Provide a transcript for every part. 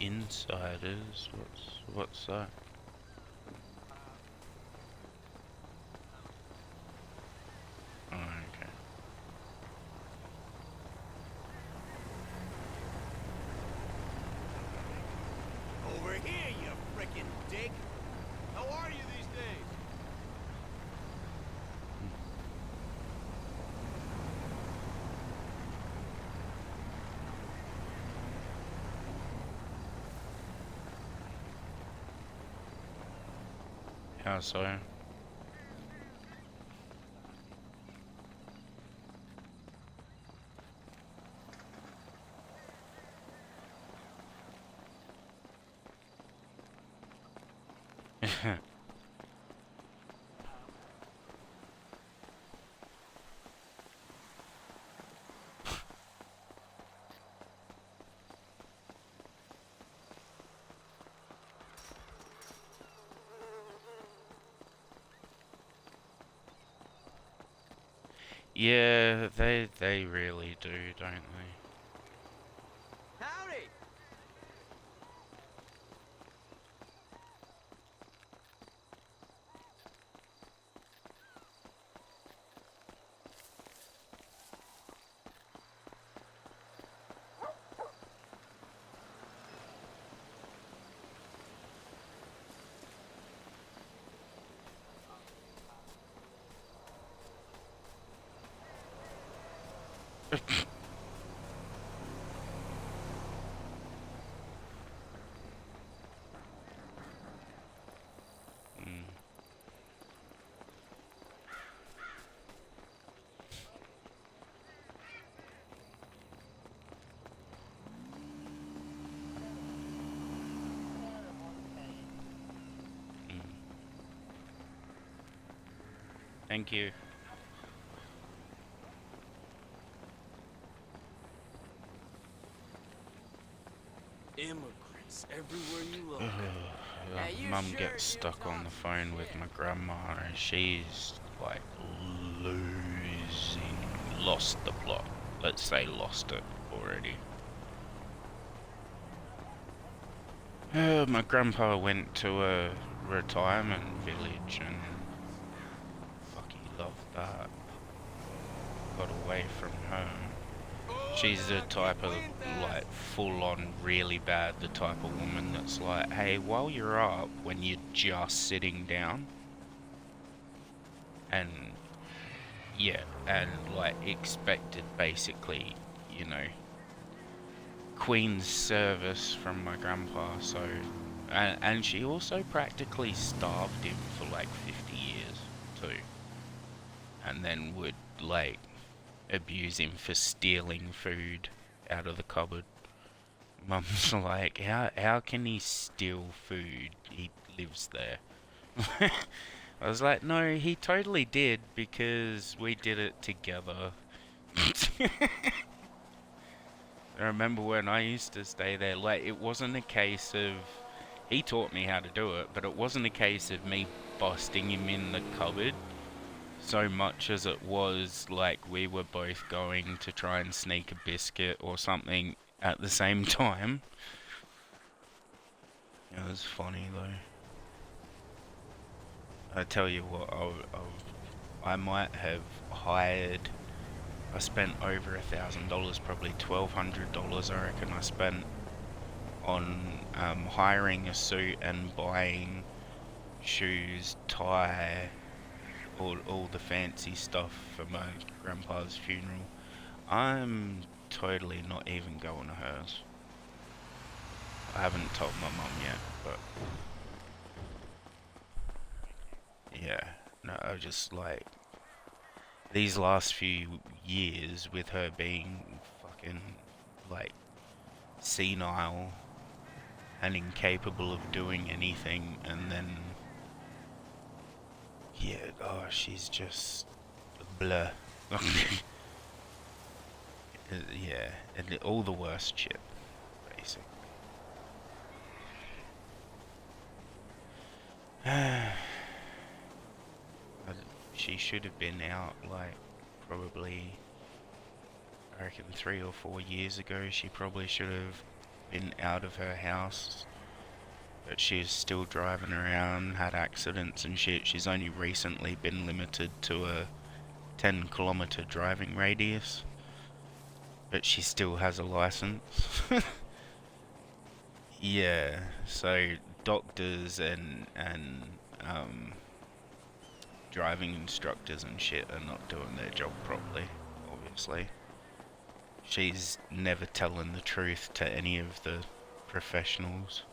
Insiders? What's that? Oh, okay. Over here, you frickin' dick! How are you these days? How so? Yeah, they really do, don't they? Howdy! Mm. Mm. Thank you. Immigrants everywhere you look. Mum gets stuck on the phone with my grandma and she's like lost the plot. Let's say lost it already. My grandpa went to a retirement village and fuck, he loved that. Got away from home. She's the type of, like, full-on really bad, the type of woman that's like, hey, while you're up, when you're just sitting down, and, yeah, and, like, expected, basically, you know, Queen's service from my grandpa, so, and she also practically starved him for, like, 50 years, too, and then would, like, abuse him for stealing food out of the cupboard. Mum's like, how can he steal food? He lives there. I was like, no, he totally did because we did it together. I remember when I used to stay there, like, it wasn't a case of, he taught me how to do it, but it wasn't a case of me busting him in the cupboard so much as it was like we were both going to try and sneak a biscuit or something at the same time. It was funny though. I tell you what, I might have hired. I spent over $1,000, probably $1,200. I reckon I spent on hiring a suit and buying shoes, tie, all the fancy stuff for my grandpa's funeral. I'm totally not even going to hers. I haven't told my mum yet, but yeah, no, I just like these last few years with her being fucking like senile and incapable of doing anything, and then yeah, oh, she's just bleh. Yeah, and all the worst shit, basically. She should have been out like probably, I reckon 3 or 4 years ago. She probably should have been out of her house, but she's still driving around, had accidents and shit. She's only recently been limited to a 10-kilometer driving radius, but she still has a license. Yeah, so doctors and driving instructors and shit are not doing their job properly, obviously. She's never telling the truth to any of the professionals.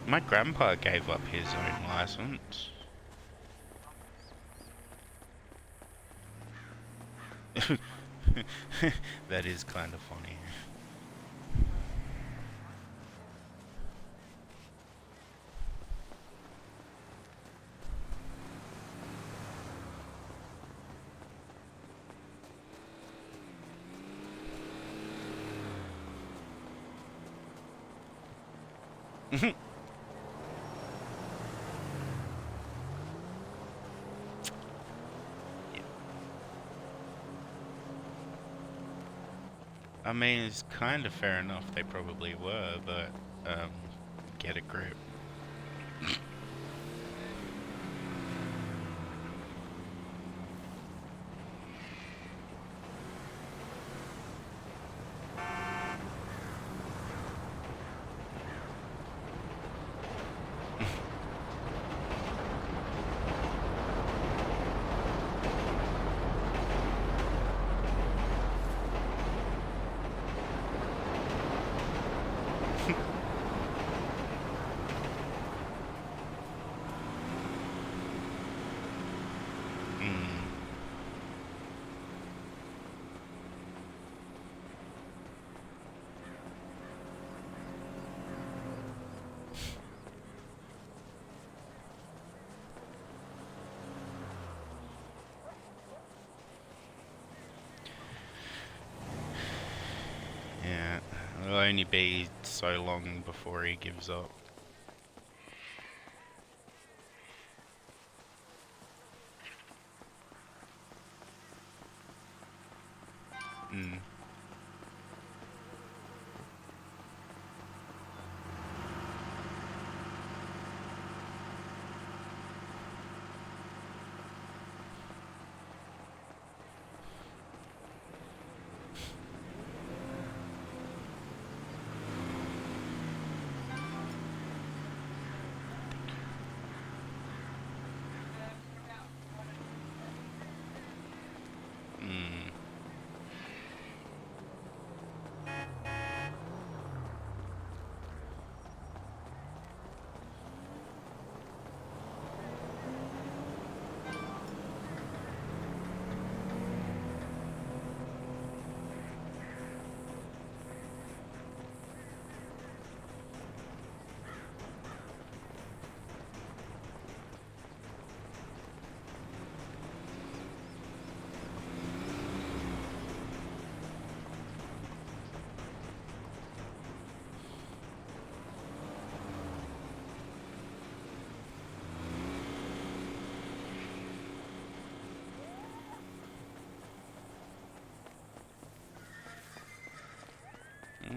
My grandpa gave up his own license. That is kind of funny. I mean, it's kind of fair enough, they probably were, but, get a grip. Yeah, it'll only be so long before he gives up. Mm. Mm.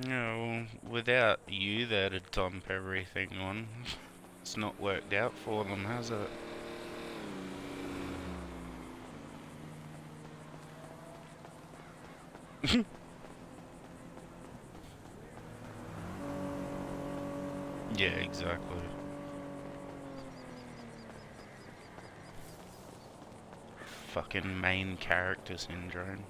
No, without you there to dump everything on, it's not worked out for them, has it? Yeah, exactly. Fucking main character syndrome.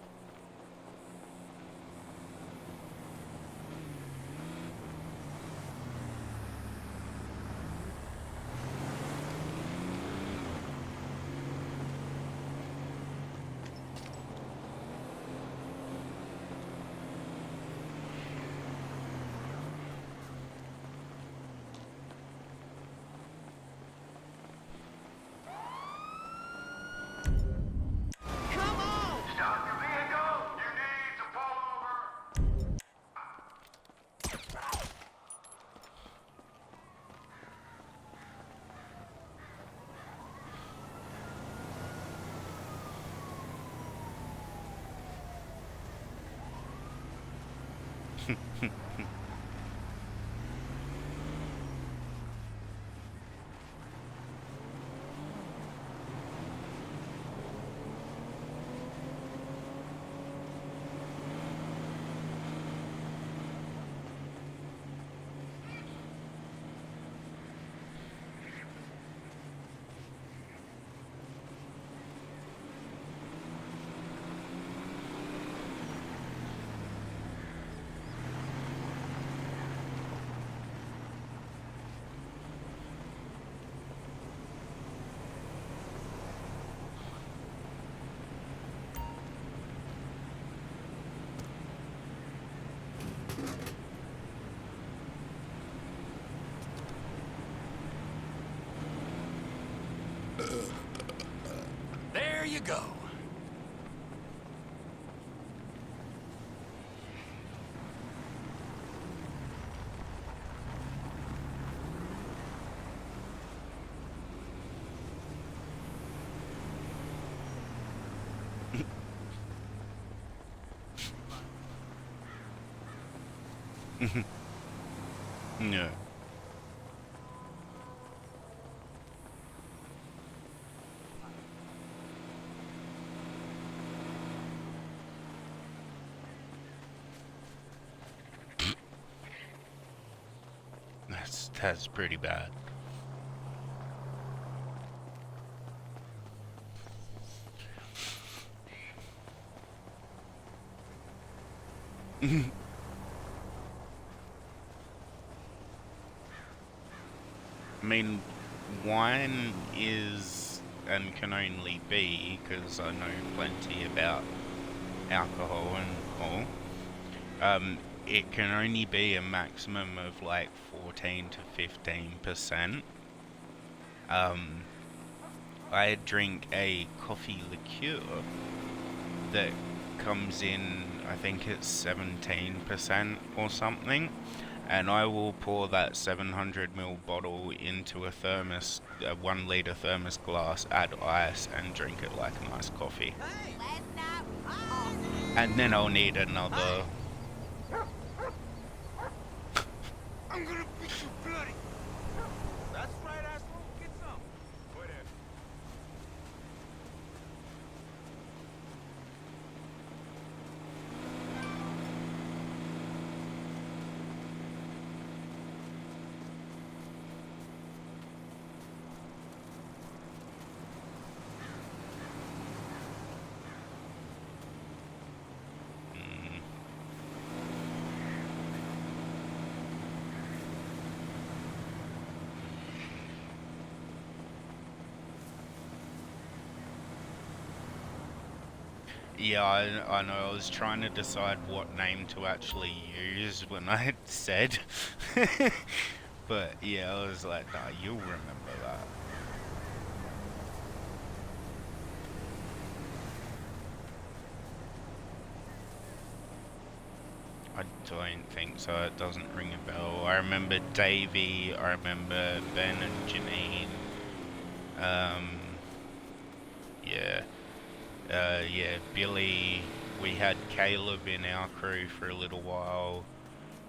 Come on! Stop your vehicle! There you go. Yeah. That's pretty bad. I mean, wine is and can only be, because I know plenty about alcohol and all. It can only be a maximum of like 14 to 15%. I drink a coffee liqueur that comes in, I think it's 17% or something, and I will pour that 700 ml bottle into a thermos, a 1 litre thermos glass, add ice, and drink it like a nice coffee. And then I'll need another. I'm gonna beat you bloody. That's right, asshole. Get some. Whatever. Mm, yeah, I know. I was trying to decide what name to actually use when I had said, but yeah, I was like, nah, you'll remember that. I don't think so. It doesn't ring a bell. I remember Davey. I remember Ben and Janine. Um, yeah. Yeah, Billy. We had Caleb in our crew for a little while,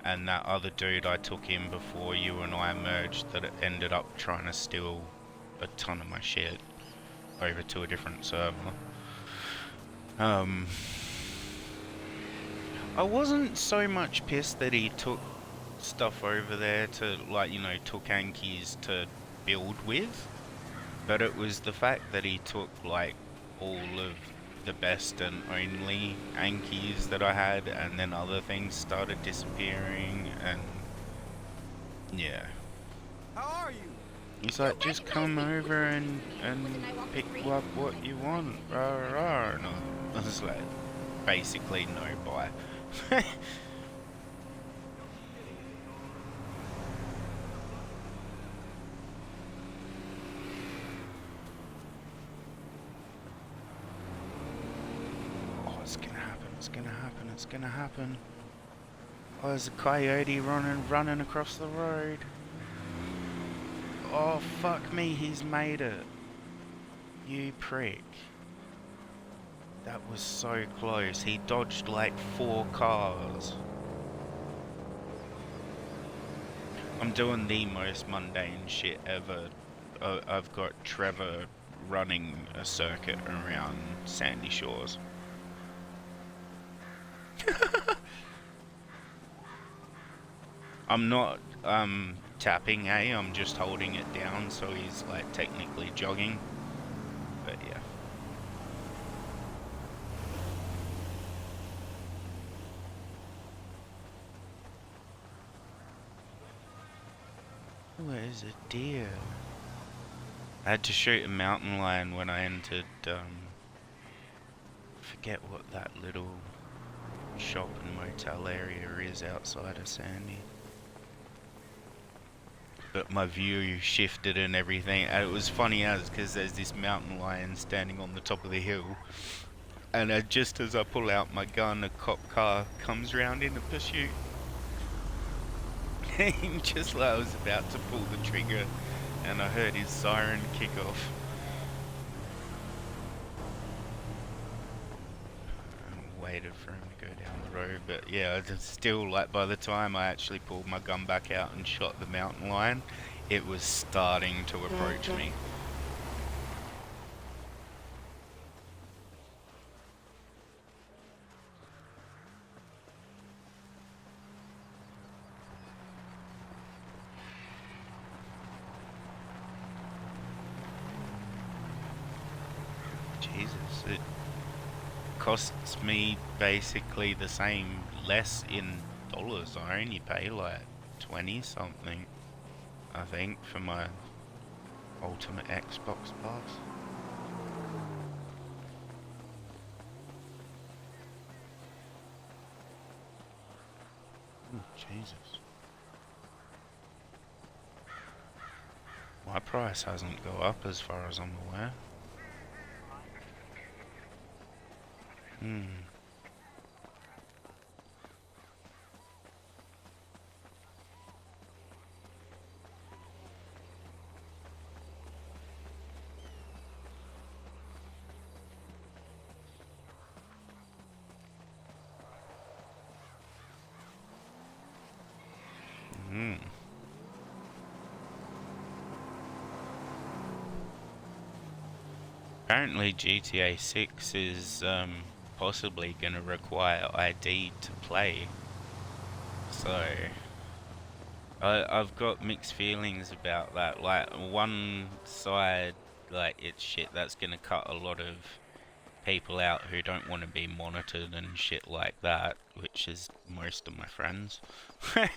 and that other dude I took in before you and I merged that ended up trying to steal a ton of my shit over to a different server. Um, I wasn't so much pissed that he took stuff over there to, like, you know, took Ankies to build with, but it was the fact that he took, like, all of the best and only Ankies that I had, and then other things started disappearing, and yeah. How are you? He's like, just come over and pick up what you want, rah rah rah, and I was like, basically no buy. Oh, it's gonna happen, it's gonna happen, it's gonna happen. Oh, there's a coyote running across the road. Oh, fuck me, he's made it. You prick. That was so close. He dodged like 4 cars. I'm doing the most mundane shit ever. I've got Trevor running a circuit around SandyShores. I'm not tapping A, I'm just holding it down so he's like technically jogging. But yeah. Where's a deer? I had to shoot a mountain lion when I entered, forget what that little shop and motel area is outside of Sandy. But my view shifted and everything, and it was funny as, because there's this mountain lion standing on the top of the hill, and just as I pull out my gun, a cop car comes round in a pursuit. Just like I was about to pull the trigger, and I heard his siren kick off. I waited for him to go down the road, but yeah, still, like, by the time I actually pulled my gun back out and shot the mountain lion, it was starting to approach me. Jesus, it costs me basically the same, less in dollars. I only pay like 20 something, I think, for my Ultimate Xbox Pass. Oh, Jesus. My price hasn't gone up as far as I'm aware. Apparently GTA 6 is possibly going to require ID to play. So I've got mixed feelings about that. Like, one side, like, it's shit that's going to cut a lot of people out who don't want to be monitored and shit like that, which is most of my friends. But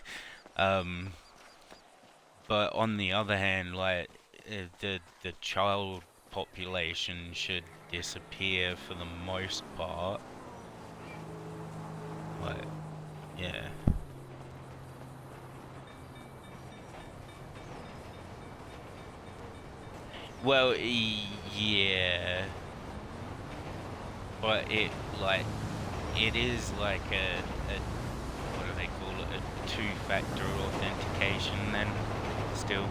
on the other hand, like, the child population should disappear for the most part. Like, yeah. Well, yeah. But it, like, it is like a what do they call it? A two-factor authentication then, still.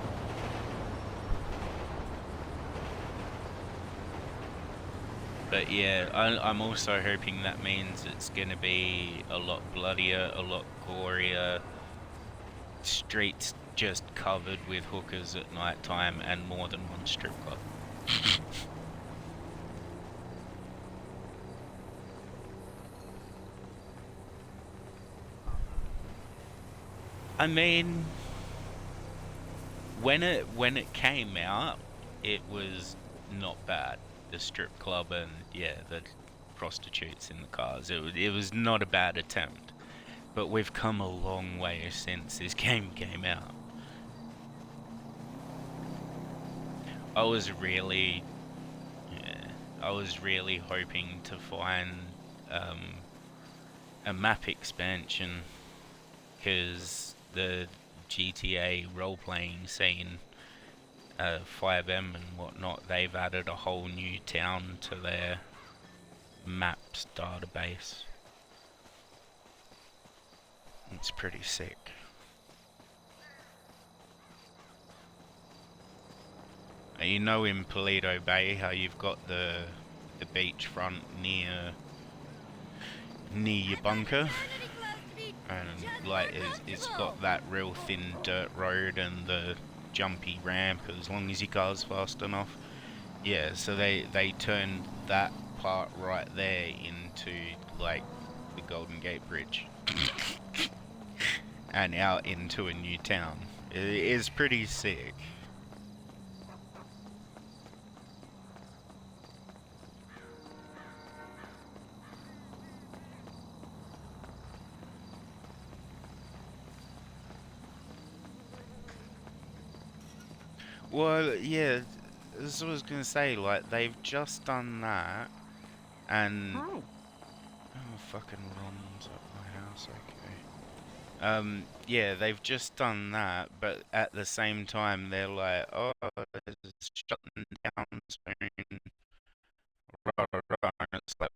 But yeah, I'm also hoping that means it's gonna be a lot bloodier, a lot gorier, streets just covered with hookers at night time, and more than one strip club. I mean, when it came out, it was not bad. The strip club and, yeah, the prostitutes in the cars. It was not a bad attempt. But we've come a long way since this game came out. I was really hoping to find a map expansion, because the GTA role-playing scene, 5M and whatnot, they've added a whole new town to their maps database. It's pretty sick. You know, in Paleto Bay, how you've got the beachfront near your bunker? and like it's got that real thin dirt road and the jumpy ramp as long as your car's fast enough. Yeah, so they turned that part right there into like the Golden Gate Bridge and out into a new town. It is pretty sick. Well, yeah, this was gonna say, like, they've just done that, and Hi. oh, fucking Ron's at my house. Okay. Yeah, they've just done that, but at the same time, they're like, oh, it's shutting down soon. Rah, rah, rah. And it's like,